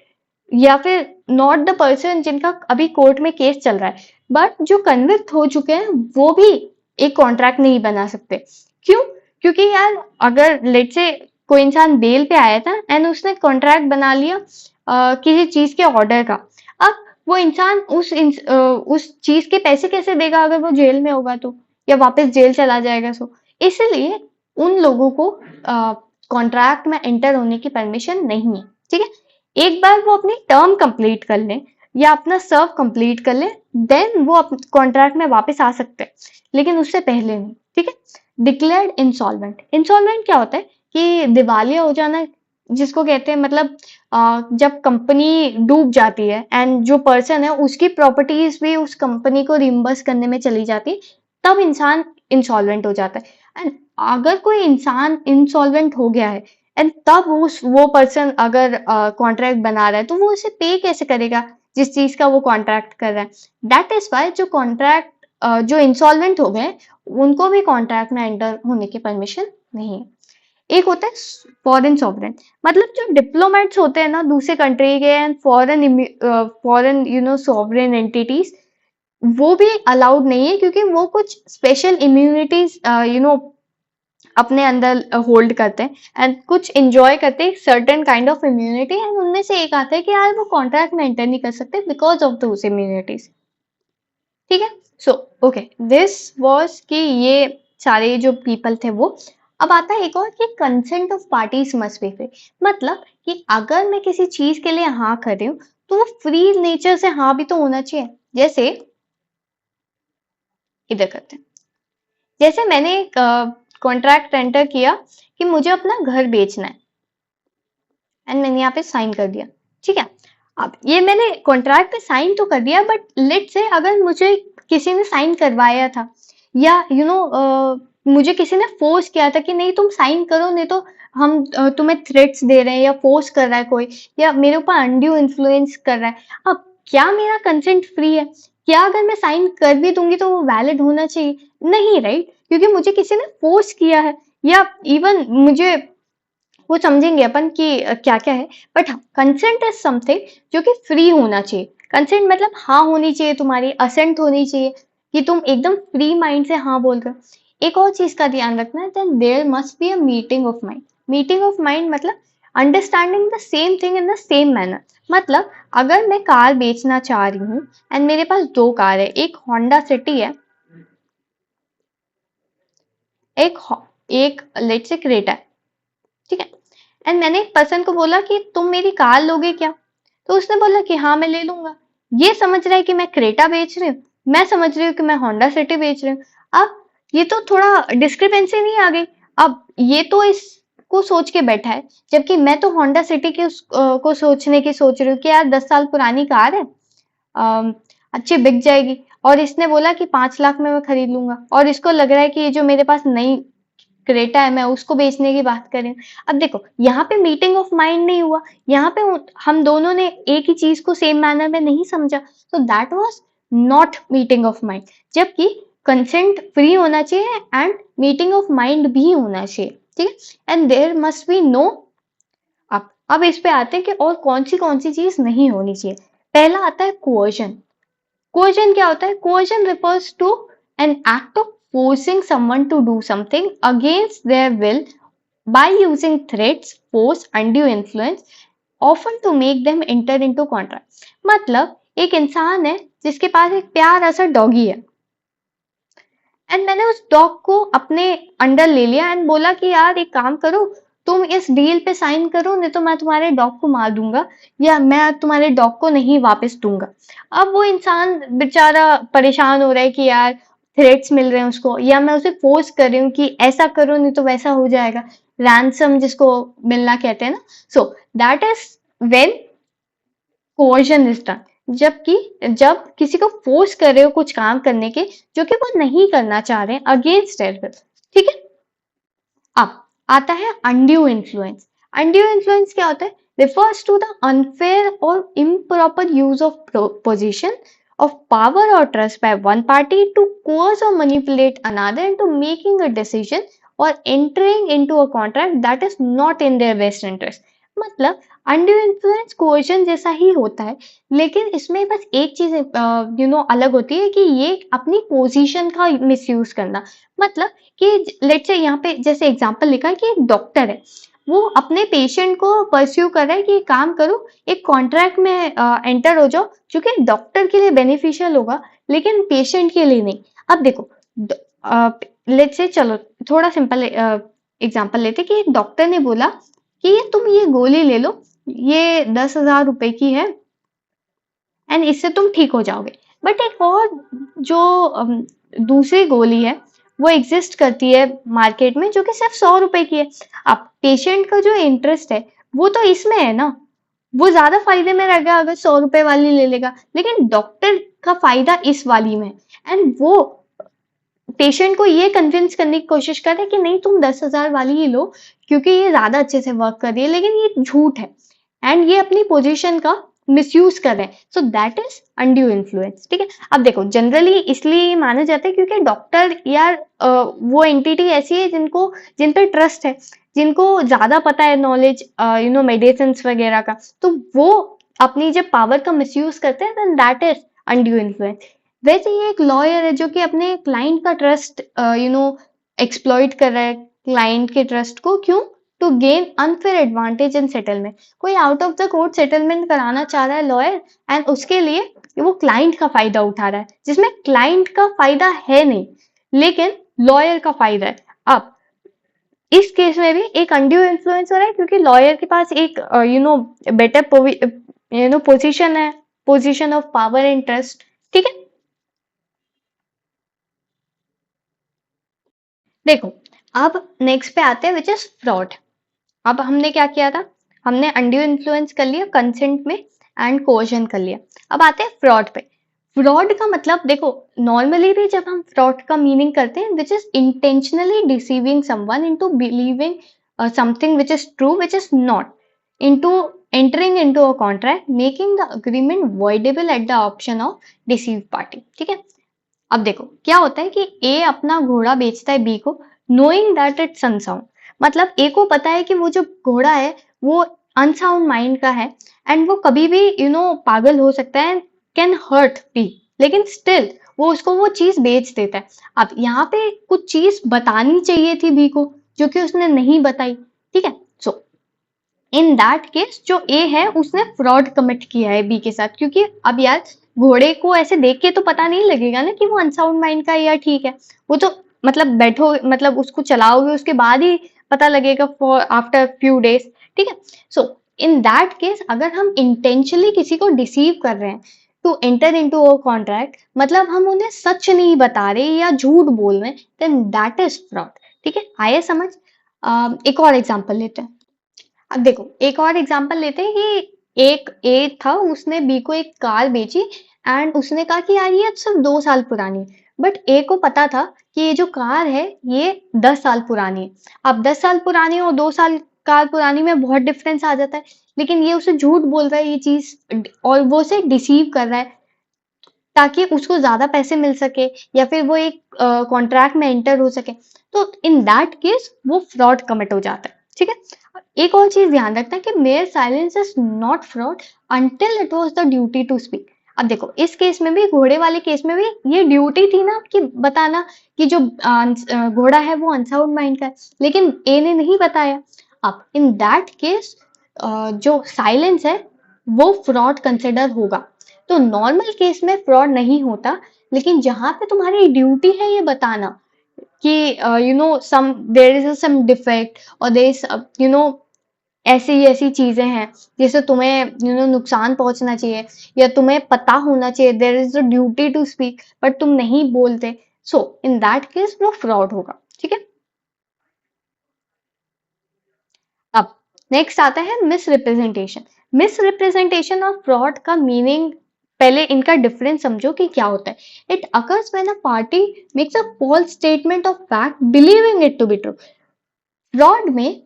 A: या फिर नॉट द पर्सन जिनका अभी कोर्ट में केस चल रहा है, बट जो कन्विक्ट हो चुके हैं वो भी एक कॉन्ट्रैक्ट नहीं बना सकते। क्यों? क्योंकि यार अगर लेट से कोई इंसान बेल पे आया था एंड उसने कॉन्ट्रैक्ट बना लिया किसी चीज के ऑर्डर का, अब वो इंसान उस चीज के पैसे कैसे देगा अगर वो जेल में होगा तो, या वापस जेल चला जाएगा। सो इसलिए उन लोगों को कॉन्ट्रैक्ट में एंटर होने की परमिशन नहीं है। ठीक है, एक बार वो अपनी टर्म कंप्लीट कर ले या अपना सर्व कंप्लीट कर ले, देन वो कॉन्ट्रैक्ट में वापस आ सकते हैं, लेकिन उससे पहले नहीं। ठीक है, डिक्लेयर्ड इंसॉल्वेंट, इंसॉल्वेंट क्या होता है कि दिवालिया हो जाना जिसको कहते हैं, मतलब जब कंपनी डूब जाती है एंड जो पर्सन है उसकी प्रॉपर्टीज भी उस कंपनी को रिम्बर्स करने में चली जाती है, तब इंसान इंसॉल्वेंट हो जाता है। एंड अगर कोई इंसान इंसॉल्वेंट हो गया है एंड तब उस वो पर्सन अगर कॉन्ट्रैक्ट बना रहा है तो वो उसे पे कैसे करेगा जिस चीज का वो कॉन्ट्रैक्ट कर रहा है। दैट इज वाई जो कॉन्ट्रैक्ट जो इंसॉल्वेंट हो गए उनको भी कॉन्ट्रैक्ट में एंटर होने की परमिशन नहीं है। एक होता है फॉरेन सॉवरेन, मतलब जो डिप्लोमेट्स होते हैं ना दूसरे कंट्री के एंड फॉरेन सॉवरेन एंटिटीज, वो भी अलाउड नहीं है क्योंकि वो कुछ स्पेशल इम्यूनिटीज अपने अंदर होल्ड करते हैं एंड कुछ एंजॉय करते हैं certain kind of immunity, and उनमें से एक आता है कि यार वो कॉन्ट्रैक्ट में एंटर नहीं कर सकते बिकॉज ऑफ दोस इम्यूनिटीज। ठीक है। सो ओके, दिस वाज कि ये सारे जो पीपल थे वो। अब आता है एक और कि consent of parties must be free, मतलब कि अगर मैं किसी चीज के लिए हाँ कर रही हूँ तो वो फ्री नेचर से हाँ भी तो होना चाहिए। जैसे इधर करते हैं, जैसे मैंने एक कॉन्ट्रैक्ट एंटर किया कि मुझे अपना घर बेचना है एंड मैंने यहाँ पे साइन कर दिया। ठीक है। अब ये मैंने कॉन्ट्रैक्ट पे साइन तो कर दिया, बट लेट से अगर मुझे किसी ने साइन करवाया था या मुझे किसी ने फोर्स किया था कि नहीं तुम साइन करो नहीं तो हम तुम्हें थ्रेट्स दे रहे हैं या फोर्स कर रहा है कोई, या मेरे ऊपर अनड्यू इन्फ्लुएंस कर रहा है। अब क्या मेरा कंसेंट फ्री है? क्या अगर मैं साइन कर भी दूंगी तो वो वैलिड होना चाहिए? नहीं, राइट, क्योंकि मुझे किसी ने फोर्स किया है, या इवन मुझे वो समझेंगे अपन कि क्या क्या है। बट कंसेंट इज समथिंग जो कि फ्री होना चाहिए। कंसेंट मतलब हाँ होनी चाहिए, तुम्हारी असेंट होनी चाहिए कि तुम एकदम फ्री माइंड से हाँ बोल रहे हो। एक और चीज का ध्यान रखना है, then there must be a meeting of mind. Meeting of mind मतलब understanding the same thing in the same manner. मतलब अगर मैं कार बेचना चाह रही हूँ एंड मेरे पास दो कार है, एक होंडा सिटी है, एक एक लेट्स से क्रेटा है। ठीक है। एंड मैंने एक पर्सन को बोला कि तुम मेरी कार लोगे क्या? तो उसने बोला कि हाँ मैं ले लूंगा। ये समझ रहा है कि मैं क्रेटा बेच रही हूँ, मैं समझ रही हूँ कि मैं होंडा सिटी बेच रही हूँ। अब ये तो थोड़ा डिस्क्रिपेंसी नहीं आ गई? अब ये तो इसको सोच के बैठा है, जबकि मैं तो होंडा सिटी के को सोचने की सोच रही हूँ कि यार 10 साल पुरानी कार है, अच्छी बिक जाएगी। और इसने बोला कि 5 लाख में मैं खरीद लूंगा, और इसको लग रहा है कि ये जो मेरे पास नई क्रेटा है मैं उसको बेचने की बात करें। अब देखो यहाँ पे मीटिंग ऑफ माइंड नहीं हुआ, यहाँ पे हम दोनों ने एक ही चीज को सेम मैनर में नहीं समझा, तो that was not meeting of mind. जबकि कंसेंट फ्री होना चाहिए एंड मीटिंग ऑफ माइंड भी होना चाहिए। ठीक है। And there must be no. अब इस पे आते हैं कि और कौन सी चीज नहीं होनी चाहिए। पहला आता है कोअर्जन। Coercion क्या होता है? Coercion refers to an act of forcing someone to do something against their will by using threats, force, undue influence, often to make them enter into contract। मतलब एक इंसान है जिसके पास एक प्यारा सा डॉगी है एंड मैंने उस डॉग को अपने अंडर ले लिया एंड बोला कि यार एक काम करो, तुम इस डील पे साइन करो नहीं तो मैं तुम्हारे डॉग को मार दूंगा या मैं तुम्हारे डॉग को नहीं वापस दूंगा। अब वो इंसान बेचारा परेशान हो रहा है कि यार थ्रेट्स मिल रहे हैं उसको, या मैं उसे फोर्स कर रही हूँ कि ऐसा करो नहीं तो वैसा हो जाएगा, रैंसम जिसको मिलना कहते हैं ना। So that is when coercion is done. जबकि जब किसी को फोर्स कर रहे हो कुछ काम करने के जो कि वो नहीं करना चाह रहे हैं अगेंस्ट देयर विल। ठीक है। अब आता है अनड्यू इन्फ्लुएंस। अनड्यू इन्फ्लुएंस क्या होता है? रिफर्स टू द अनफेयर और improper use of position of power or trust by one party to coerce or manipulate another into making a decision or entering into a contract that is not in their best interest। मतलब undue influence coercion जैसा ही होता है, लेकिन इसमें बस एक चीज अलग होती है कि ये अपनी पोजीशन का मिसयूज करना। मतलब कि लेट्स से यहाँ पे जैसे एग्जांपल लिखा है कि एक डॉक्टर है, वो अपने पेशेंट को परस्यू कर रहा है कि काम करो एक कॉन्ट्रैक्ट में एंटर हो जाओ जो कि डॉक्टर के लिए बेनिफिशियल होगा लेकिन पेशेंट के लिए नहीं। अब देखो लेट्स से चलो थोड़ा सिंपल एग्जांपल लेते कि एक डॉक्टर ने बोला कि तुम ये गोली ले लो, ये 10,000 रुपए की है एंड इससे तुम ठीक हो जाओगे। बट एक और जो दूसरी गोली है वो एग्जिस्ट करती है मार्केट में जो कि सिर्फ 100 रुपए की है। अब पेशेंट का जो इंटरेस्ट है वो तो इसमें है ना, वो ज्यादा फायदे में रहेगा अगर 100 रुपए वाली ले लेगा, लेकिन डॉक्टर का फायदा इस वाली में। एंड वो पेशेंट को ये कन्विंस करने की कोशिश करे कि नहीं तुम 10,000 वाली ही लो क्योंकि ये ज्यादा अच्छे से वर्क कर रही है, लेकिन ये झूठ है एंड ये अपनी पोजीशन का मिसयूज कर रहे हैं। So that is undue influence. ठीक है, अब देखो जनरली इसलिए ये माना जाता है क्योंकि डॉक्टर या वो एंटिटी ऐसी है जिन पे ट्रस्ट है, जिनको ज्यादा पता है नॉलेज मेडिसिन वगैरह का, तो वो अपनी जब पावर का मिसयूज करते हैं then that is undue influence. वैसे ये एक लॉयर है जो कि अपने क्लाइंट का ट्रस्ट एक्सप्लॉइट कर रहा है, क्लाइंट के ट्रस्ट को, क्यों? To gain unfair advantage in settlement. कोई out of the court settlement कराना चाह रहा है लॉयर एंड उसके लिए वो क्लाइंट का फायदा उठा रहा है जिसमें क्लाइंट का फायदा है नहीं लेकिन लॉयर का फायदा है। अब इस केस में भी एक अनड्यू इन्फ्लुएंस हो रहा है क्योंकि लॉयर के पास एक बेटर पोजीशन है, position of power and trust. ठीक है, देखो अब नेक्स्ट पे आते हैं विच इज फ्रॉड। अब हमने क्या किया था, हमने अनड्यू इन्फ्लुएंस कर लिया, कंसेंट में एंड कोएशन कर लिया। अब आते हैं फ्रॉड पे। फ्रॉड का मतलब देखो, नॉर्मली भी जब हम फ्रॉड का मीनिंग करते हैं which is intentionally deceiving someone into believing something which is true which is not, into entering into a contract, making the agreement voidable at the option of deceive party. ठीक है, अब देखो क्या होता है कि ए अपना घोड़ा बेचता है बी को, नोइंग दैट इट्स अनसाउंड। मतलब ए को पता है कि वो जो घोड़ा है वो अनसाउंड माइंड का है एंड वो कभी भी पागल हो सकता है, कैन हर्ट बी, लेकिन स्टिल वो उसको वो चीज बेच देता है। अब यहाँ पे कुछ चीज बतानी चाहिए थी बी को जो कि उसने नहीं बताई। ठीक है, सो इन दैट केस जो ए है उसने फ्रॉड कमिट किया है बी के साथ, क्योंकि अब यार घोड़े को ऐसे देख के तो पता नहीं लगेगा ना कि वो अनसाउंड माइंड का है या ठीक है। वो तो मतलब बैठो, मतलब उसको चलाओगे उसके बाद ही पता लगेगा फॉर आफ्टर फ्यू डेज। ठीक है, सो इन दैट केस अगर हम इंटेंशनली किसी को डिसीव कर रहे हैं to enter into a contract, मतलब हम उन्हें सच नहीं बता रहे या झूठ बोल रहे हैं, देन दैट इज फ्रॉड। ठीक है, आइए समझ। एक और एग्जांपल लेते हैं। अब देखो एक और एग्जांपल लेते हैं कि एक ए था, उसने बी को एक कार बेची एंड उसने कहा कि यार ये अब सिर्फ 2 साल पुरानी है, बट ए को पता था कि ये जो कार है ये 10 साल पुरानी है। अब 10 साल पुरानी और 2 साल कार पुरानी में बहुत डिफरेंस आ जाता है, लेकिन ये उसे झूठ बोल रहा है ये चीज, और वो उसे डिसीव कर रहा है ताकि उसको ज्यादा पैसे मिल सके या फिर वो एक कॉन्ट्रैक्ट में एंटर हो सके। तो इन दैट केस वो फ्रॉड कमिट हो जाता है। ठीक है, एक और चीज ध्यान रखना कि mere silence is not fraud until it was the duty to speak. अब देखो इस केस में भी, घोड़े वाले केस में भी ये ड्यूटी थी ना कि बताना कि जो घोड़ा है वो अनसाउंड माइंड का है, लेकिन ए ने नहीं बताया। अब इन दैट केस जो साइलेंस है वो फ्रॉड कंसिडर होगा। तो नॉर्मल केस में फ्रॉड नहीं होता, लेकिन जहां पे तुम्हारी ड्यूटी है ये बताना कि सम देयर इज सम डिफेक्ट और देयर इज ऐसी ऐसी चीजें हैं जिससे तुम्हें नुकसान पहुंचना चाहिए या तुम्हें पता होना चाहिए, there is a duty to speak, but तुम नहीं बोलते, सो इन दैट केस वो फ्रॉड होगा। ठीक है, अब नेक्स्ट आता है मिस रिप्रेजेंटेशन। मिस रिप्रेजेंटेशन और फ्रॉड का मीनिंग, पहले इनका डिफरेंस समझो कि क्या होता है। It occurs when a party makes a false statement of fact believing it to be true. Fraud में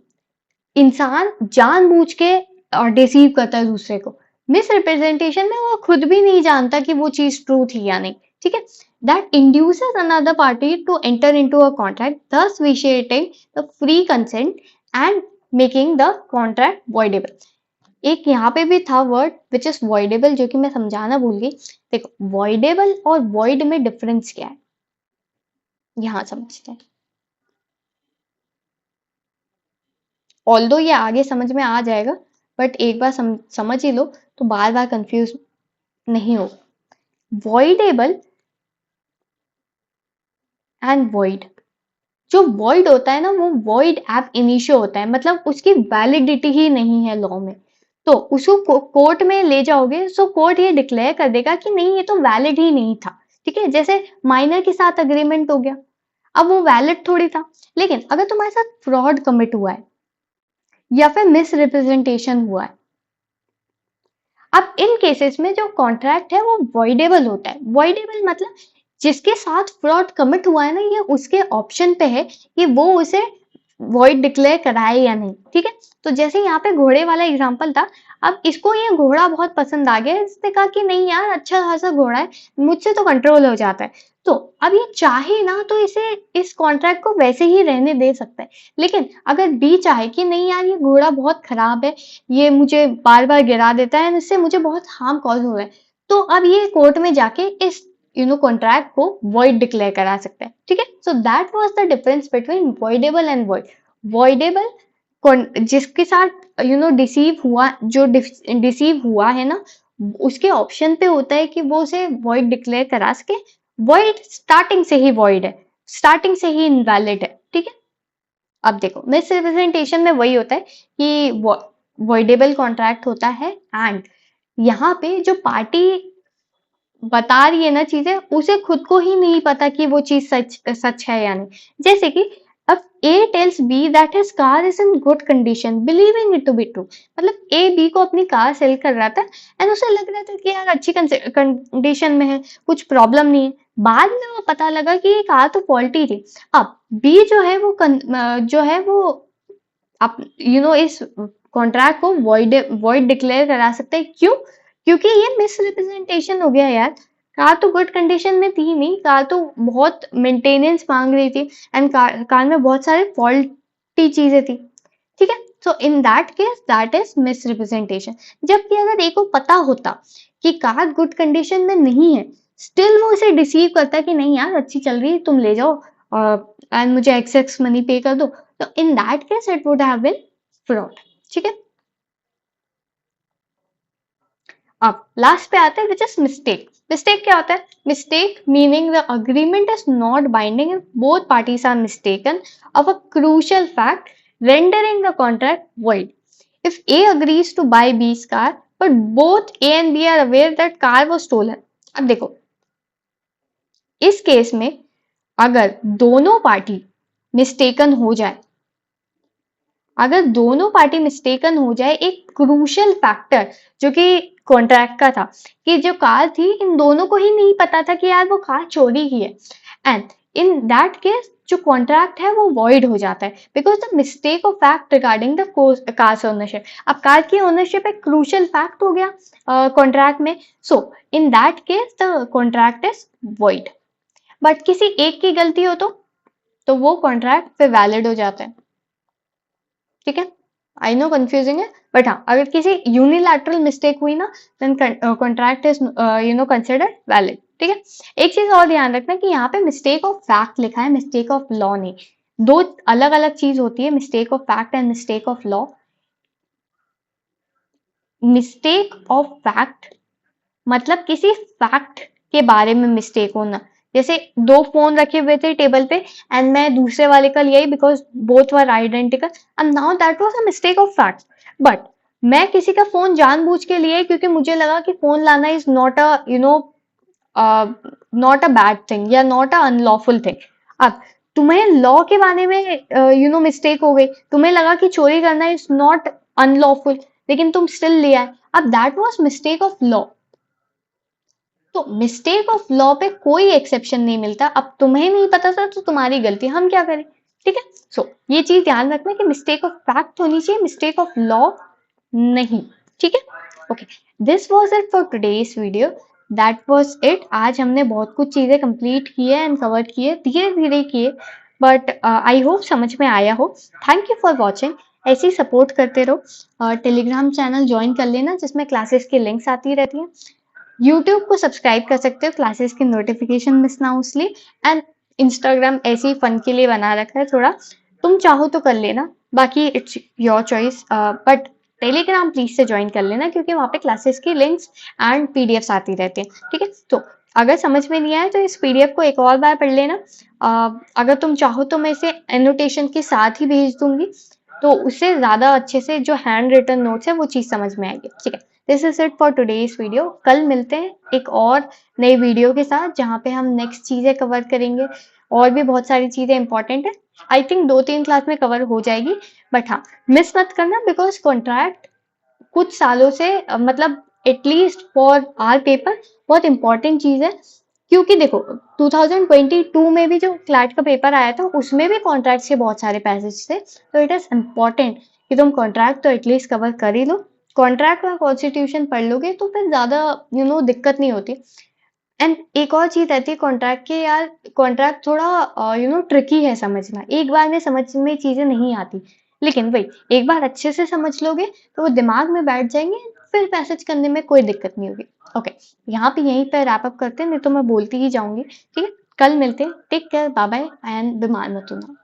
A: इंसान जानबूझ के डिसीव करता है दूसरे को। मिस रिप्रेजेंटेशन में वो खुद भी नहीं जानता कि वो चीज ट्रू थी या नहीं। ठीक है, that induces another party to enter into a contract thus vitiating the free consent and making the contract voidable। एक यहाँ पे भी था वर्ड विच इज voidable जो कि मैं समझाना भूल गई। देखो voidable और void में डिफरेंस क्या है, यहाँ समझते हैं। ऑल्दो ये आगे समझ में आ जाएगा, बट एक बार समझ ही लो तो बार बार कंफ्यूज नहीं हो। voidable एंड void, जो void होता है ना वो void ab initio होता है, मतलब उसकी वैलिडिटी ही नहीं है लॉ में। तो उसको कोर्ट में ले जाओगे सो कोर्ट ये डिक्लेयर कर देगा कि नहीं ये तो वैलिड ही नहीं था। ठीक है, जैसे माइनर के साथ अग्रीमेंट हो गया, अब वो वैलिड थोड़ी था। लेकिन अगर तुम्हारे साथ फ्रॉड कमिट हुआ है या फिर मिस रिप्रेजेंटेशन हुआ है, अब इन केसेस में जो कॉन्ट्रैक्ट है वो वॉइडेबल होता है। वॉइडेबल मतलब जिसके साथ फ्रॉड कमिट हुआ है ना, ये उसके ऑप्शन पे है कि वो उसे वॉइड डिक्लेयर कराए या नहीं। ठीक है, तो जैसे यहाँ पे घोड़े वाला एग्जांपल था, अब इसको ये घोड़ा बहुत पसंद आ गया, इसने कहा कि नहीं यार, अच्छा खासा घोड़ा है, मुझसे तो कंट्रोल हो जाता है। तो अब ये चाहे ना तो इसे इस कॉन्ट्रैक्ट को वैसे ही रहने दे सकता है। लेकिन अगर बी चाहे कि नहीं यार, ये घोड़ा बहुत खराब है, ये मुझे बार बार गिरा देता है, इससे मुझे बहुत हार्म कॉज हो रहा है, तो अब ये कोर्ट में जाके इस कॉन्ट्रैक्ट को वॉइड डिक्लेयर करा सकता है। ठीक है, सो that was the difference between voidable and void. Voidable जिसके साथ डिसीव हुआ, जो डिसीव हुआ है ना, उसके ऑप्शन पे होता है कि वो उसे वॉइड डिक्लेयर करा सके। वॉइड स्टार्टिंग से ही वॉइड है, स्टार्टिंग से ही इनवैलिड है। ठीक है, अब देखो मिस रिप्रेजेंटेशन में वही होता है कि वॉइडेबल कॉन्ट्रैक्ट होता है, एंड यहाँ पे जो पार्टी बता रही है ना चीजें, उसे खुद को ही नहीं पता कि वो चीज सच सच है या नहीं। जैसे कि अब A tells B that his car is in good condition, believing it to be true। मतलब A B को अपनी कार सेल कर रहा था, एंड उसे लग रहा था कि यार अच्छी कंडीशन में है, कुछ प्रॉब्लम नहीं है। बाद में वो पता लगा कि ये कार तो फॉल्टी थी। अब B जो है वो जो है वो आप इस कॉन्ट्रैक्ट को वॉइड डिक्लेयर करा सकते हैं। क्यों? क्योंकि ये मिसरिप्रेजेंटेशन हो गया यार। कार तो गुड कंडीशन में थी नहीं, कार तो बहुत मेंटेनेंस मांग रही थी, एंड कार में बहुत सारे फॉल्टी चीजें थी। ठीक है, so in that case that is misrepresentation. जबकि अगर एक को पता होता कि कार गुड कंडीशन में नहीं है, स्टिल वो उसे डिसीव करता कि नहीं यार अच्छी चल रही है, तुम ले जाओ एंड मुझे एक्सेस मनी पे कर दो, तो in that case it would have been fraud. ठीक है, अब लास्ट पे आते हैं विच इज मिस्टेक। मिस्टेक क्या होता है? Mistake meaning the agreement is not binding and both parties are mistaken of a crucial fact rendering the contract void. If A agrees to buy B's car, but both A and B are aware that car was stolen. अब देखो, इस case में अगर दोनों party mistaken हो जाए, अगर दोनों पार्टी मिस्टेकन हो जाए, एक क्रूशियल फैक्टर जो कि कॉन्ट्रैक्ट का था, कि जो कार थी, इन दोनों को ही नहीं पता था कि यार वो कार चोरी की है, एंड इन दैट केस जो कॉन्ट्रैक्ट है वो वॉइड हो जाता है, because the mistake of fact regarding the car's ownership. अब कार की ओनरशिप एक क्रूशियल फैक्ट हो गया कॉन्ट्रैक्ट में, so in that case the contract is void. But किसी एक की गलती हो तो वो कॉन्ट्रैक्ट पे वैलिड हो जाता है। ठीक है, आई नो कंफ्यूजिंग है, बट हाँ, अगर किसी यूनिलैटरल मिस्टेक हुई ना, then contract is considered valid. ठीक है, एक चीज और ध्यान रखना कि यहाँ पे मिस्टेक ऑफ फैक्ट लिखा है, मिस्टेक ऑफ लॉ नहीं। दो अलग अलग चीज होती है, mistake of fact and mistake of law. Mistake of fact मतलब किसी फैक्ट के बारे में मिस्टेक होना। जैसे दो फोन रखे हुए थे टेबल पे, एंड मैं दूसरे वाले का लिया because both were identical, and now that was a mistake of fact. But मैं किसी का फोन जानबूझ के लिए क्योंकि मुझे लगा कि फोन लाना is not a not a bad thing या नॉट अ अनलॉफुल थिंग। अब तुम्हें लॉ के बारे में मिस्टेक हो गई, तुम्हें लगा कि चोरी करना इज नॉट अनलॉफुल, लेकिन तुम स्टिल लिया है, अब that was mistake of law. तो मिस्टेक ऑफ लॉ पे कोई एक्सेप्शन नहीं मिलता। अब तुम्हें नहीं पता था तो तुम्हारी गलती, हम क्या करें। ठीक है, सो ये चीज ध्यान रखना कि मिस्टेक ऑफ फैक्ट होनी चाहिए, मिस्टेक ऑफ लॉ नहीं। ठीक है, okay, this was it for today's video. That was it. आज हमने बहुत कुछ चीजें कंप्लीट की है एंड कवर किए, धीरे धीरे किए, बट आई होप समझ में आया हो। Thank you for watching. ऐसे ही सपोर्ट करते रहो। टेलीग्राम चैनल ज्वाइन कर लेना जिसमें क्लासेस की लिंक्स आती रहती हैं। यूट्यूब को सब्सक्राइब कर सकते हो क्लासेस की नोटिफिकेशन मिस ना हो इसलिए, एंड इंस्टाग्राम ऐसे ही फन के लिए बना रखा है थोड़ा, तुम चाहो तो कर लेना, बाकी it's your choice, but Telegram please से ज्वाइन कर लेना क्योंकि वहाँ पे क्लासेस की लिंक्स एंड पीडीएफ्स आती रहती हैं। ठीक है, तो अगर समझ में नहीं आया तो इस पीडीएफ को एक और बार पढ़ लेना। अगर तुम चाहो तो मैं इसे एनोटेशन के साथ ही भेज दूंगी, तो उससे ज्यादा अच्छे से जो हैंड रिटन नोट्स है वो चीज समझ में आएगी। ठीक है, this is it for today's video. कल मिलते हैं एक और नई वीडियो के साथ जहाँ पे हम नेक्स्ट चीजें कवर करेंगे, और भी बहुत सारी चीजें इंपॉर्टेंट है। आई थिंक 2-3 क्लास में कवर हो जाएगी, बट हाँ, मिस मत करना बिकॉज कॉन्ट्रैक्ट कुछ सालों से मतलब एटलीस्ट फॉर आर पेपर बहुत इंपॉर्टेंट चीज है। क्योंकि देखो 2022 में भी जो क्लैट का पेपर आया था उसमें भी कॉन्ट्रैक्ट्स के बहुत सारे पैसेज थे, तो इट इज इम्पोर्टेंट कि तुम कॉन्ट्रैक्ट तो एटलीस्ट कवर कर ही लो। कॉन्ट्रैक्ट और कॉन्स्टिट्यूशन पढ़ लोगे तो फिर ज्यादा दिक्कत नहीं होती। एंड एक और चीज रहती है कॉन्ट्रैक्ट के यार, कॉन्ट्रैक्ट थोड़ा ट्रिकी है समझना, एक बार में समझ में चीजें नहीं आती, लेकिन वही एक बार अच्छे से समझ लोगे तो वो दिमाग में बैठ जाएंगे, फिर पैसेज करने में कोई दिक्कत नहीं होगी। ओके, यहाँ पे यहीं पे रैप अप करते हैं, नहीं तो मैं बोलती ही जाऊंगी। ठीक है, कल मिलते हैं, take care, bye bye and बीमार मत होना।